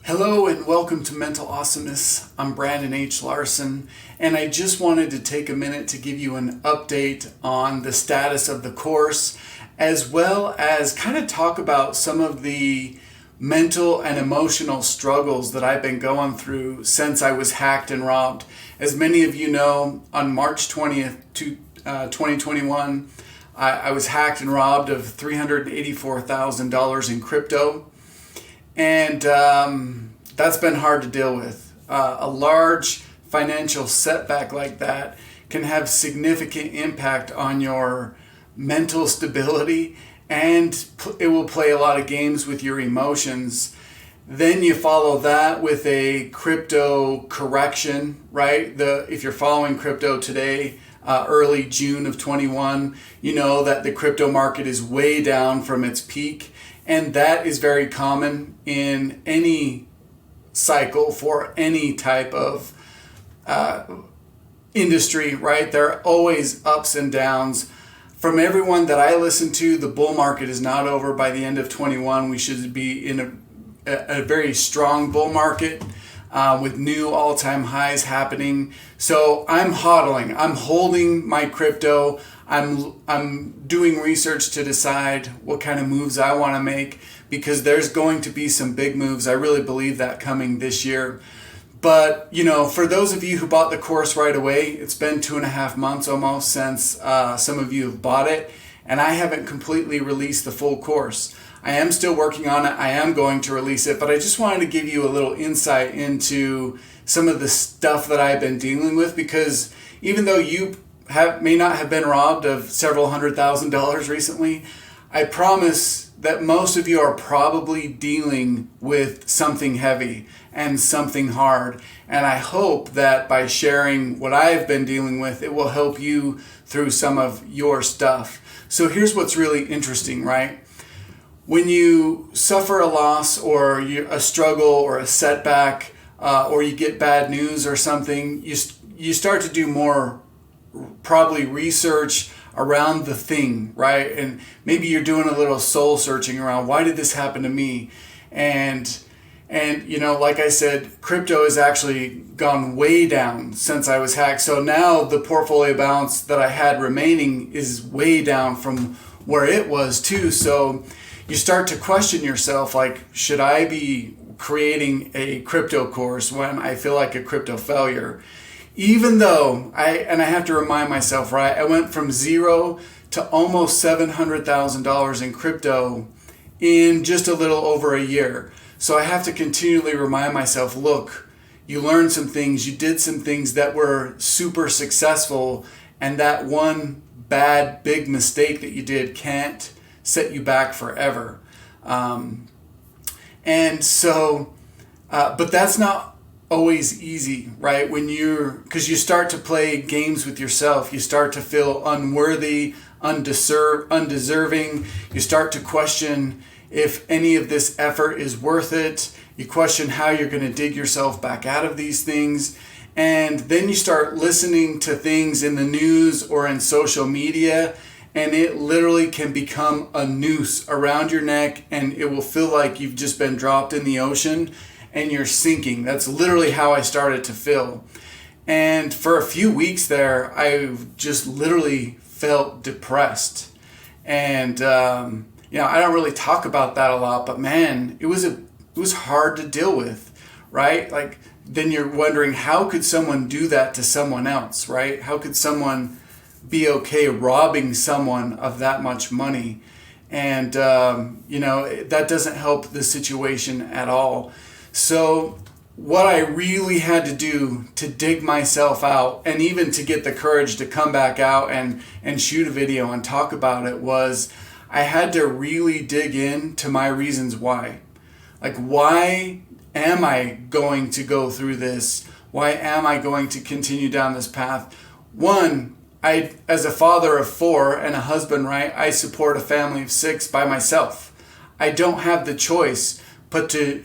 Hello and welcome to Mental Awesomeness. I'm Brandon H. Larson, and I just wanted to take a minute to give you an update on the status of the course, as well as kind of talk about some of the mental and emotional struggles that I've been going through since I was hacked and robbed. As many of you know, on March 20th, 2021, I was hacked and robbed of $384,000 in crypto. And that's been hard to deal with. A large financial setback like that can have significant impact on your mental stability, and it will play a lot of games with your emotions. Then you follow that with a crypto correction, right? If you're following crypto today, early June of 21, you know that the crypto market is way down from its peak. And that is very common in any cycle for any type of industry, right? There are always ups and downs. From everyone that I listen to, the bull market is not over. By the end of 21, we should be in a very strong bull market with new all-time highs happening. So I'm hodling. I'm holding my crypto. I'm doing research to decide what kind of moves I want to make, because there's going to be some big moves. I really believe that coming this year. But, for those of you who bought the course right away, it's been 2.5 months almost since some of you have bought it, and I haven't completely released the full course. I am still working on it. I am going to release it, but I just wanted to give you a little insight into some of the stuff that I've been dealing with, because even though you may not have been robbed of several $100,000 recently, I promise that most of you are probably dealing with something heavy and something hard. And I hope that by sharing what I've been dealing with, it will help you through some of your stuff. So here's what's really interesting, right? When you suffer a loss or a struggle or a setback, or you get bad news or something, you start to do more probably research around the thing, right? And maybe you're doing a little soul searching around, why did this happen to me? And like I said, crypto has actually gone way down since I was hacked. So now the portfolio balance that I had remaining is way down from where it was too. So you start to question yourself, like, should I be creating a crypto course when I feel like a crypto failure? Even though I have to remind myself, right? I went from zero to almost $700,000 in crypto in just a little over a year. So I have to continually remind myself, look, you learned some things, you did some things that were super successful, and that one bad, big mistake that you did can't set you back forever. But that's not always easy, right? Because you start to play games with yourself. You start to feel unworthy, undeserving. You start to question if any of this effort is worth it. You question how you're going to dig yourself back out of these things. And then you start listening to things in the news or in social media, and it literally can become a noose around your neck, and it will feel like you've just been dropped in the ocean and you're sinking. That's literally how I started to feel. And for a few weeks there, I just literally felt depressed. And, I don't really talk about that a lot, but man, it was hard to deal with, right? Like, then you're wondering, how could someone do that to someone else, right? How could someone be okay robbing someone of that much money? And, that doesn't help the situation at all. So what I really had to do to dig myself out, and even to get the courage to come back out and shoot a video and talk about it, was I had to really dig into my reasons why. Like, why am I going to go through this? Why am I going to continue down this path? One, as a father of 4 and a husband, right, I support a family of 6 by myself. I don't have the choice but to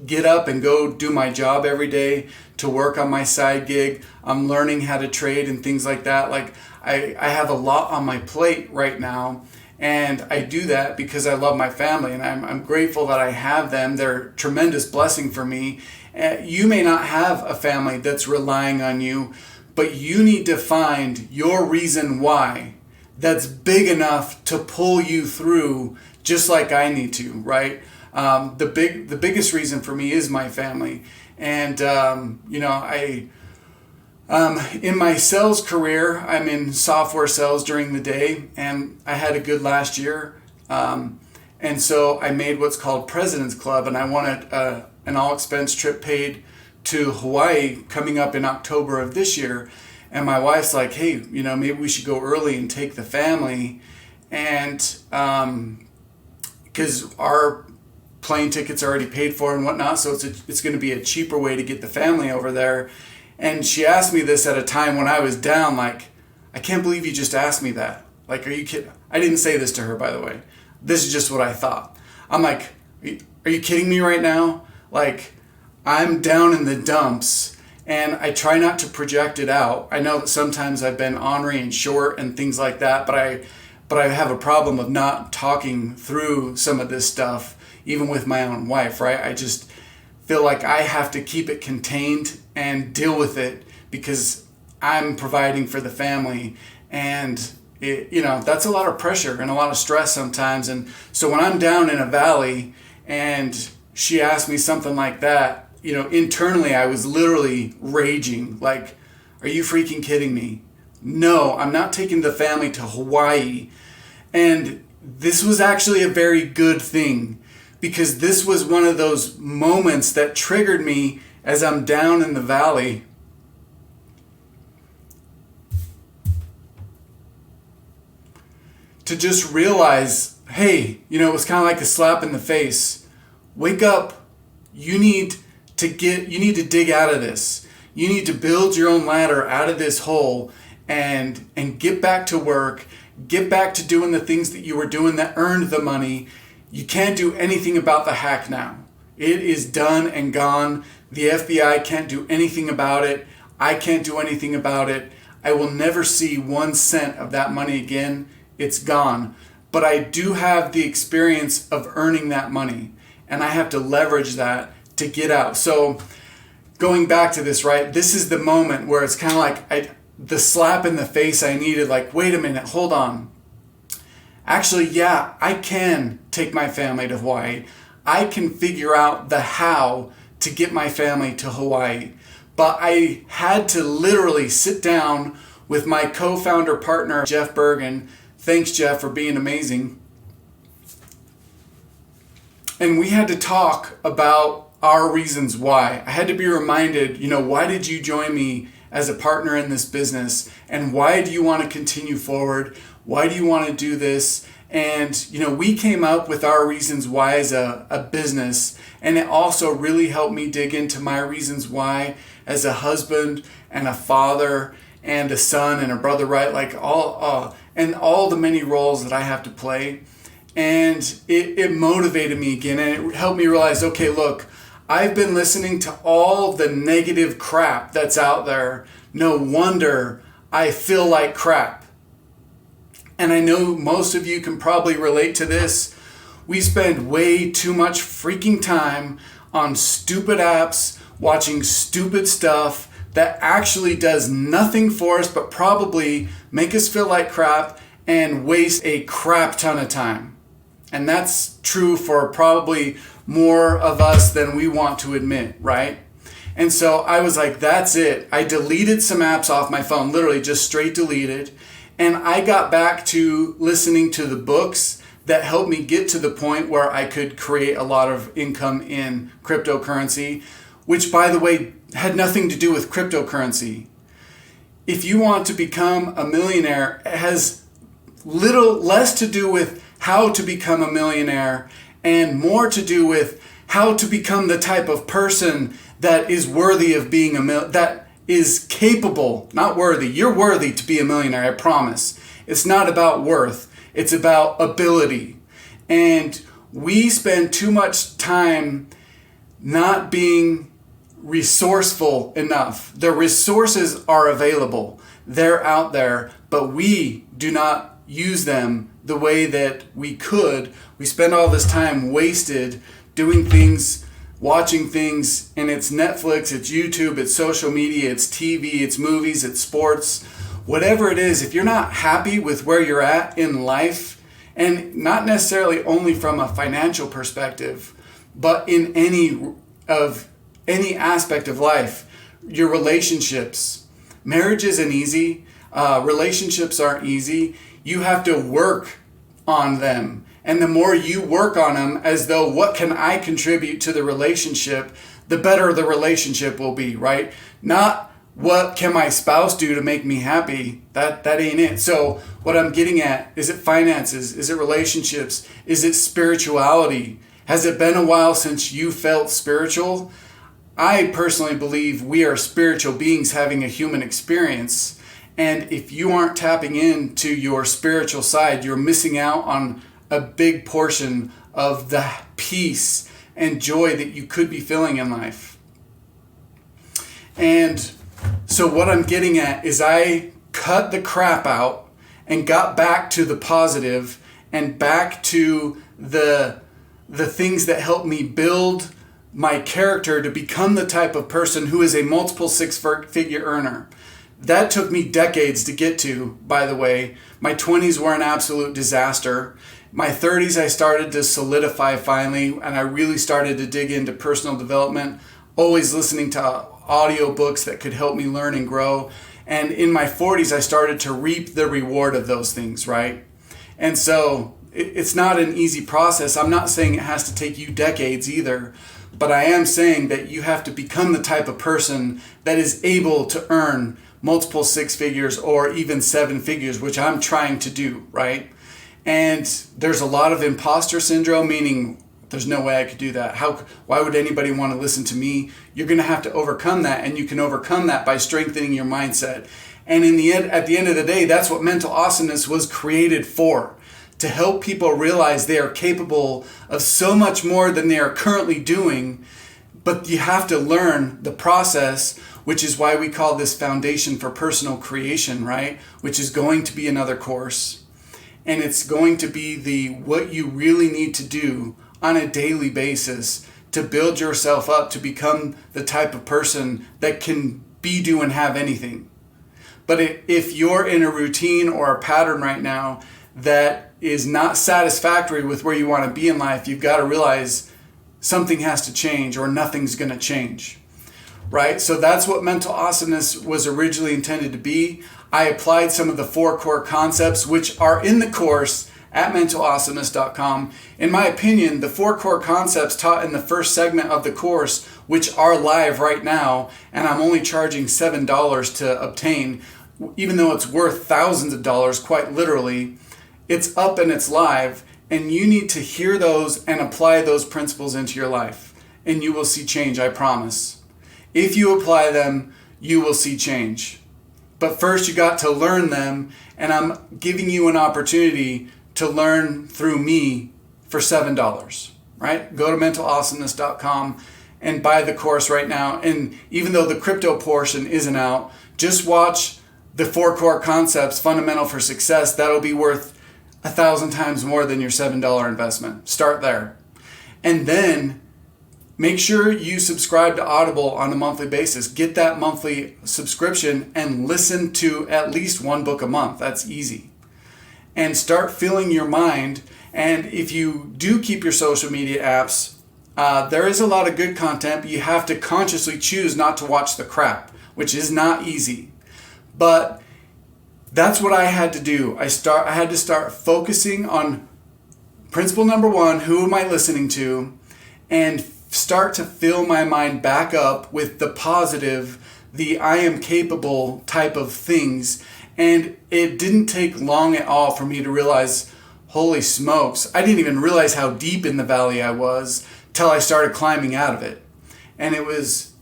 get up and go do my job every day, to work on my side gig. I'm learning how to trade and things like that. Like, I have a lot on my plate right now, And I do that because I love my family, and I'm grateful that I have them. They're a tremendous blessing for me. You may not have a family that's relying on you, but you need to find your reason why that's big enough to pull you through, just like I need to, right? The biggest reason for me is my family. And, in my sales career, I'm in software sales during the day, and I had a good last year. And so I made what's called President's Club, and I wanted an all-expense trip paid to Hawaii coming up in October of this year. And my wife's like, hey, maybe we should go early and take the family. And because our plane tickets are already paid for and whatnot, so it's going to be a cheaper way to get the family over there. And she asked me this at a time when I was down, like, I can't believe you just asked me that. Like, are you kidding? I didn't say this to her, by the way. This is just what I thought. I'm like, are you kidding me right now? Like, I'm down in the dumps, and I try not to project it out. I know that sometimes I've been ornery and short and things like that, but I have a problem of not talking through some of this stuff, even with my own wife, right? I just feel like I have to keep it contained and deal with it because I'm providing for the family. And that's a lot of pressure and a lot of stress sometimes. And so when I'm down in a valley and she asked me something like that, internally I was literally raging. Like, are you freaking kidding me? No, I'm not taking the family to Hawaii. And this was actually a very good thing, because this was one of those moments that triggered me as I'm down in the valley. To just realize, hey, it was kind of like a slap in the face. Wake up. You need to dig out of this. You need to build your own ladder out of this hole and get back to work. Get back to doing the things that you were doing that earned the money. You can't do anything about the hack now. It is done and gone. The FBI can't do anything about it. I can't do anything about it. I will never see 1 cent of that money again. It's gone. But I do have the experience of earning that money, and I have to leverage that to get out. So going back to this, right? This is the moment where it's kind of like the slap in the face I needed. Like, wait a minute, hold on. Actually, yeah, I can take my family to Hawaii. I can figure out the how to get my family to Hawaii. But I had to literally sit down with my co-founder partner, Jeff Bergen. Thanks, Jeff, for being amazing. And we had to talk about our reasons why. I had to be reminded, why did you join me as a partner in this business? And why do you want to continue forward? Why do you want to do this? And, we came up with our reasons why as a business. And it also really helped me dig into my reasons why as a husband and a father and a son and a brother, right? Like all the many roles that I have to play. And it motivated me again, and it helped me realize, okay, look, I've been listening to all the negative crap that's out there. No wonder I feel like crap. And I know most of you can probably relate to this. We spend way too much freaking time on stupid apps, watching stupid stuff that actually does nothing for us, but probably make us feel like crap and waste a crap ton of time. And that's true for probably more of us than we want to admit, right? And so I was like, that's it. I deleted some apps off my phone, literally just straight deleted. And I got back to listening to the books that helped me get to the point where I could create a lot of income in cryptocurrency, which, by the way, had nothing to do with cryptocurrency. If you want to become a millionaire, it has less to do with how to become a millionaire and more to do with how to become the type of person that is worthy of being that is capable, not worthy. You're worthy to be a millionaire, I promise. It's not about worth. It's about ability. And we spend too much time not being resourceful enough. The resources are available. They're out there, but we do not use them the way that we could. We spend all this time wasted doing things, watching things, and it's Netflix, it's YouTube, it's social media, it's TV, it's movies, it's sports, whatever it is. If you're not happy with where you're at in life, and not necessarily only from a financial perspective, but in any aspect of life, your relationships, marriage isn't easy, relationships aren't easy. You have to work on them. And the more you work on them as though, what can I contribute to the relationship, the better the relationship will be, right? Not what can my spouse do to make me happy. That ain't it. So what I'm getting at, is it finances? Is it relationships? Is it spirituality? Has it been a while since you felt spiritual? I personally believe we are spiritual beings having a human experience. And if you aren't tapping into your spiritual side, you're missing out on a big portion of the peace and joy that you could be feeling in life. And so what I'm getting at is I cut the crap out and got back to the positive and back to the things that help me build my character to become the type of person who is a multiple six-figure earner. That took me decades to get to, by the way. My 20s were an absolute disaster. My 30s, I started to solidify finally, and I really started to dig into personal development, always listening to audiobooks that could help me learn and grow. And in my 40s, I started to reap the reward of those things, right? And so it's not an easy process. I'm not saying it has to take you decades either, but I am saying that you have to become the type of person that is able to earn multiple six figures or even seven figures, which I'm trying to do, right? And there's a lot of imposter syndrome, meaning there's no way I could do that. Why would anybody want to listen to me? You're going to have to overcome that, and you can overcome that by strengthening your mindset. And at the end of the day, that's what Mental Awesomeness was created for, to help people realize they are capable of so much more than they are currently doing. But you have to learn the process, which is why we call this Foundation for Personal Creation, right? Which is going to be another course. And it's going to be what you really need to do on a daily basis to build yourself up to become the type of person that can do and have anything. But if you're in a routine or a pattern right now that is not satisfactory with where you want to be in life, you've got to realize something has to change or nothing's going to change, right? So that's what Mental Awesomeness was originally intended to be. I applied some of the 4 core concepts, which are in the course at mentalawesomeness.com. In my opinion, the 4 core concepts taught in the first segment of the course, which are live right now, and I'm only charging $7 to obtain, even though it's worth thousands of dollars, quite literally. It's up and it's live, and you need to hear those and apply those principles into your life, and you will see change, I promise. If you apply them, you will see change. But first you got to learn them, and I'm giving you an opportunity to learn through me for $7, right? Go to mentalawesomeness.com and buy the course right now. And even though the crypto portion isn't out, just watch the 4 core concepts, fundamental for success. That'll be worth 1,000 times more than your $7 investment. Start there. And then make sure you subscribe to Audible on a monthly basis. Get that monthly subscription and listen to at least 1 book a month. That's easy. And start filling your mind. And if you do keep your social media apps, there is a lot of good content, but you have to consciously choose not to watch the crap, which is not easy. But that's what I had to do. I had to start focusing on principle number 1, who am I listening to, and start to fill my mind back up with the positive, the I am capable type of things. And it didn't take long at all for me to realize, holy smokes, I didn't even realize how deep in the valley I was till I started climbing out of it. And it was,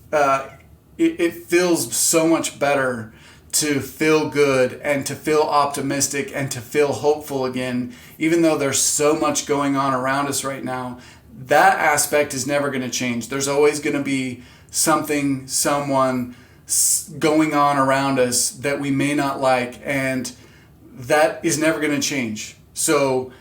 it feels so much better to feel good and to feel optimistic and to feel hopeful again, even though there's so much going on around us right now. That aspect is never going to change. There's always going to be something, someone going on around us that we may not like, and that is never going to change. So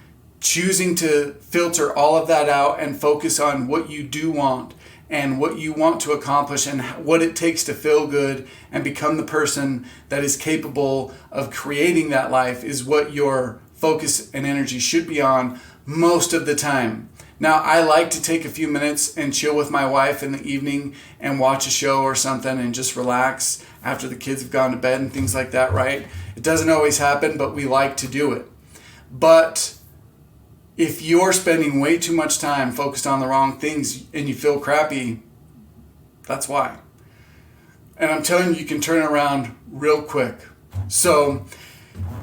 choosing to filter all of that out and focus on what you do want and what you want to accomplish and what it takes to feel good and become the person that is capable of creating that life is what your focus and energy should be on most of the time. Now, I like to take a few minutes and chill with my wife in the evening and watch a show or something and just relax after the kids have gone to bed and things like that, right? It doesn't always happen, but we like to do it. But if you're spending way too much time focused on the wrong things and you feel crappy, that's why. And I'm telling you, you can turn it around real quick. So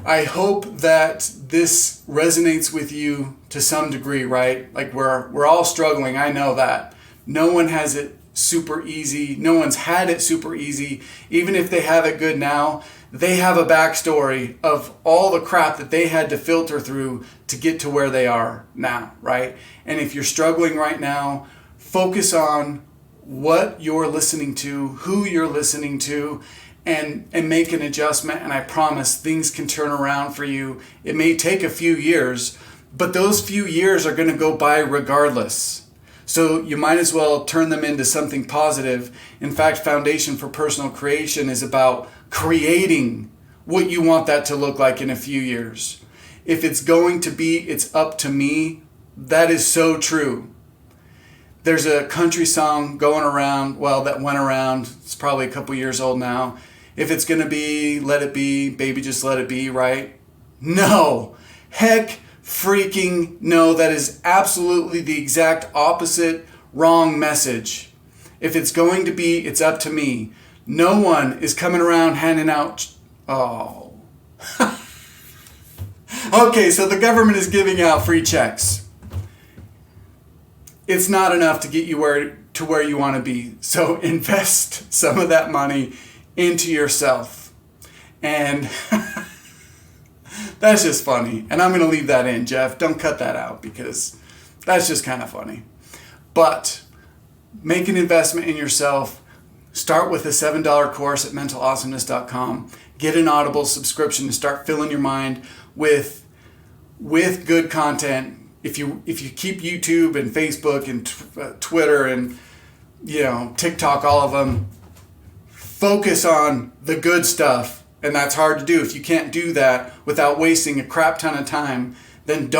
I hope that this resonates with you to some degree, right? Like we're all struggling. I know that. No one has it super easy. No one's had it super easy. Even if they have it good now, they have a backstory of all the crap that they had to filter through to get to where they are now, right? And if you're struggling right now, focus on what you're listening to, who you're listening to, and make an adjustment. And I promise things can turn around for you. It may take a few years, but those few years are going to go by regardless. So you might as well turn them into something positive. In fact, Foundation for Personal Creation is about creating what you want that to look like in a few years. If it's going to be, it's up to me. That is so true. There's a country song going around, well, that went around. It's probably a couple years old now. If it's going to be, let it be, baby, just let it be, right? No. Heck freaking no. That is absolutely the exact opposite wrong message. If it's going to be, it's up to me. No one is coming around handing out, oh. Okay, so the government is giving out free checks. It's not enough to get you where you want to be. So invest some of that money into yourself. And that's just funny. And I'm going to leave that in, Jeff. Don't cut that out because that's just kind of funny. But make an investment in yourself. Start with a $7 course at mentalawesomeness.com. Get an Audible subscription and start filling your mind with good content. If you keep YouTube and Facebook and Twitter and TikTok, all of them, focus on the good stuff. And that's hard to do. If you can't do that without wasting a crap ton of time, then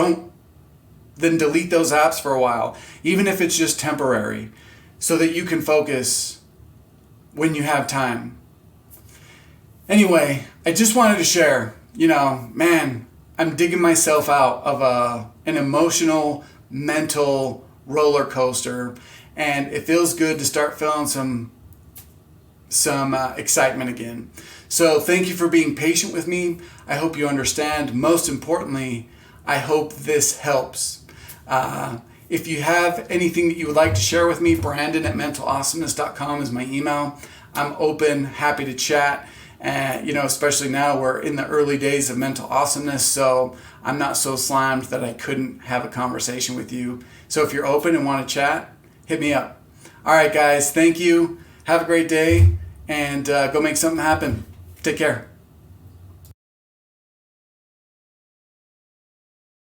delete those apps for a while, even if it's just temporary, so that you can focus when you have time. Anyway, I just wanted to share, man, I'm digging myself out of an emotional, mental roller coaster, and it feels good to start feeling some excitement again. So thank you for being patient with me. I hope you understand. Most importantly, I hope this helps. If you have anything that you would like to share with me, Brandon@mentalawesomeness.com is my email. I'm open, happy to chat. Especially now we're in the early days of mental awesomeness, so I'm not so slammed that I couldn't have a conversation with you. So if you're open and want to chat, hit me up. All right, guys, thank you. Have a great day, and go make something happen. Take care.